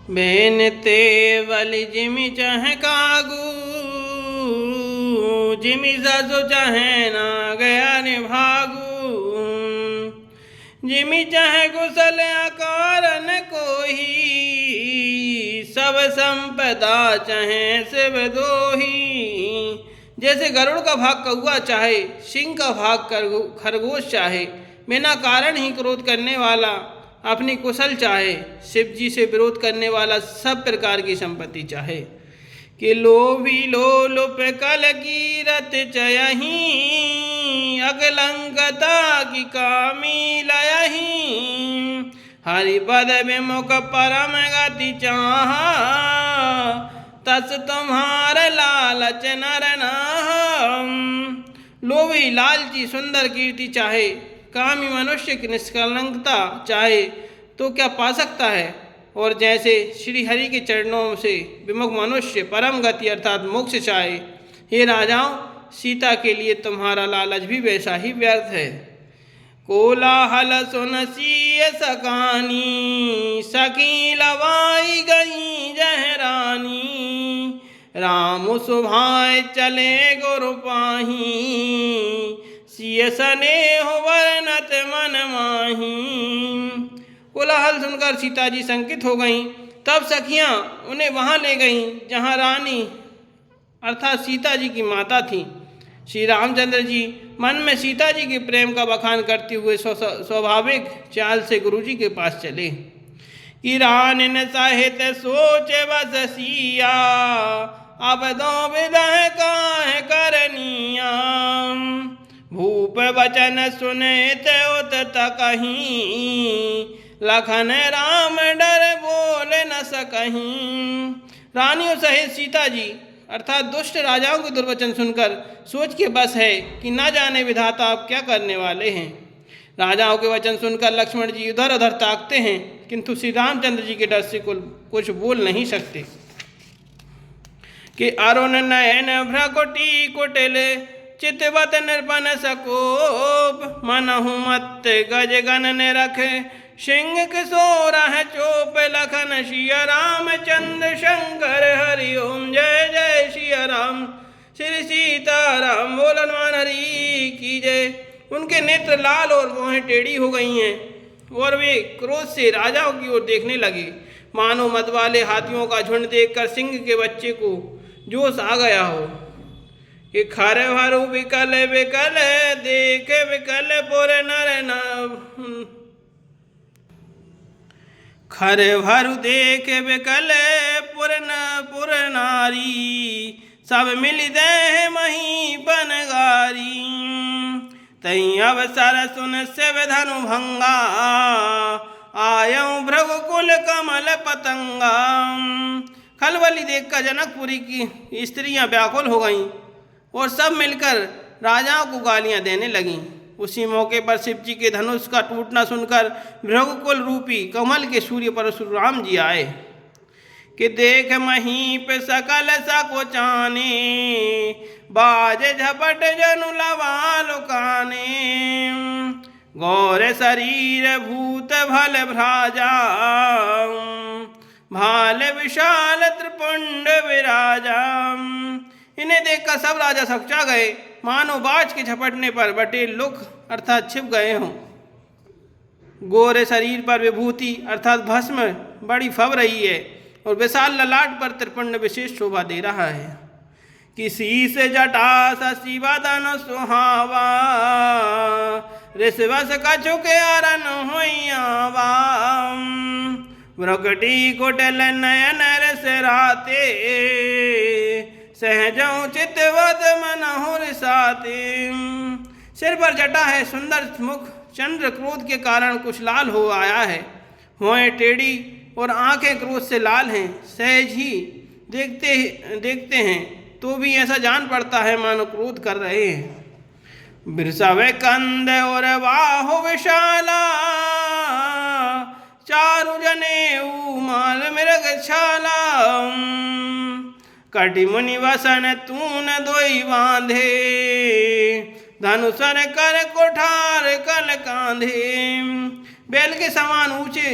बेनते वली जिमि चाहे कागू जिमि ससु चाहे ना गया निभागू जिमि चाहे कुशल कारण कोही सब संपदा चाहे शिव दोही। जैसे गरुड़ का भाग कौआ चाहे, सिंह का भाग खरगोश चाहे, बिना कारण ही क्रोध करने वाला अपनी कुशल चाहे, शिव जी से विरोध करने वाला सब प्रकार की संपत्ति चाहे। कि लोभी लोलुप कल कीरत चयही अकलंकता की कामी लयही हरिपद विमुख परम गति चाहा तस तुम्हार लालच नर नाहम। लोभी लालची सुंदर कीर्ति चाहे, कामी मनुष्य की निष्कलंकता चाहे तो क्या पा सकता है। और जैसे श्री हरि के चरणों से विमुख मनुष्य परम गति अर्थात मोक्ष चाहे, हे राजाओं सीता के लिए तुम्हारा लालच भी वैसा ही व्यर्थ है। कोलाहल सुन सिय सकानी सकी लवाई गई जहरानी राम सुभाए चले गुरु पाही सिय स्नेह वर्णत मन माही। कोलाहल सुनकर सीता जी शंकित हो गईं। तब सखियां उन्हें वहां ले गईं जहां रानी अर्थात सीता जी की माता थी। श्री रामचंद्र जी मन में सीता जी के प्रेम का बखान करते हुए स्वाभाविक चाल से गुरु जी के पास चले। कि रानिन साहित सोच बस सिया अब दो विदह काहे करनिया भूप वचन सुने उत कहीं लखन राम डर बोल न सकहीं। रानियों सहित सीता जी अर्थात दुष्ट राजाओं के दुर्वचन सुनकर सोच के बस है कि ना जाने विधाता आप क्या करने वाले हैं। राजाओं के वचन सुनकर लक्ष्मण जी उधर उधर ताकते हैं, किंतु श्री रामचंद्र जी के डर से कुछ बोल नहीं सकते। कि अरुण नयन भ्रकुटी कुटिल चितवत निर्पन सकोप मनहु मत गज गण ने रखे सिंह किशोर है चोप लखन सिया रामचंद्र शंकर हरि ओम जय जय सिया राम श्री सीताराम बोल हनुमान हरि की जय। उनके नेत्र लाल और भौहें टेढ़ी हो गई हैं और वे क्रोध से राजाओं की ओर देखने लगे, मानो मत वाले हाथियों का झुंड देखकर सिंह के बच्चे को जोश आ गया हो। कि खर भरु विकल विकल देख विकल पुर नर न खर भरु देख विकल पुर नारी सब मिल दे मही बनगारी तई अवसर सुन शिव धनु भंगा आयऊ भृगुकुल कमल पतंगा। खलबली देखकर जनकपुरी की स्त्रियां व्याकुल हो गईं और सब मिलकर राजाओं को गालियां देने लगीं। उसी मौके पर शिव जी के धनुष का टूटना सुनकर भृगुकुल रूपी कमल के सूर्य परशुराम जी आए। कि देख महीप सकल सकुचाने बाज झपट जनु लवा लुकाने गौर शरीर भूत भल भ्राजा भाल विशाल त्रिपुंड विराजा। इन्हें देखकर सब राजा सकचा गए, मानो बाज के झपटने पर बटे लुक अर्थात छिप गए हों। गोरे शरीर पर विभूति अर्थात भस्म बड़ी फब रही है और विशाल ललाट पर त्रिपुंड विशेष शोभा दे रहा है। किसी से जटा शशि वदन सुहावा ऋषवस कछुक अरन होइयावा भ्रकटी कुटिल नयन रस राते सहजों चितवत मनहुर साते। सिर पर जटा है, सुंदर मुख चंद्र क्रोध के कारण कुछ लाल हो आया है, भौहें टेढ़ी और आंखें क्रोध से लाल हैं। सहज ही देखते हैं तो भी ऐसा जान पड़ता है मानो क्रोध कर रहे हैं। बिरसावे कंद और बाहु विशाला चारु जने माल मृग छाला कटि मुनि वसन तून दोई बांधे धनुषर कर कोठार कल कांधे। बैल के समान ऊंचे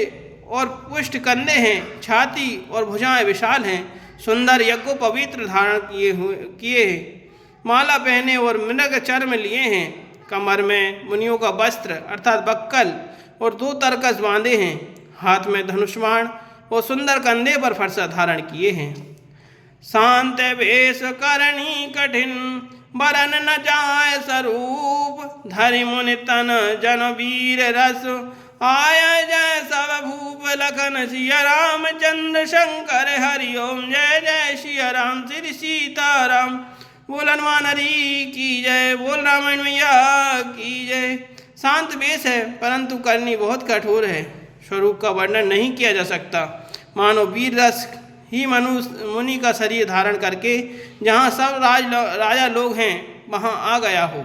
और पुष्ट कंधे हैं, छाती और भुजाएं विशाल हैं। सुंदर यज्ञ पवित्र धारण किए हैं, माला पहने और मृग चर्म लिए हैं। कमर में मुनियों का वस्त्र अर्थात बक्कल और 2 तरकस बांधे हैं। हाथ में धनुष्बाण और सुंदर कंधे पर फरसा धारण किए हैं। शांत वेश करणी कठिन, बरन न जाय स्वरूप। धरि मुनि तन जन वीर रस, आय जय सब भूप। लखन सिया रामचंद्र शंकर, हरि ओम जय जय सिया राम श्री सीताराम। बोल हनुमान हरि की जय, बोल रामायण मैया की जय। शांत वेश है परंतु करनी बहुत कठोर है। स्वरूप का वर्णन नहीं किया जा सकता, मानो वीर रस ही मुनि का शरीर धारण करके जहाँ सब राजा लोग हैं वहाँ आ गया हो।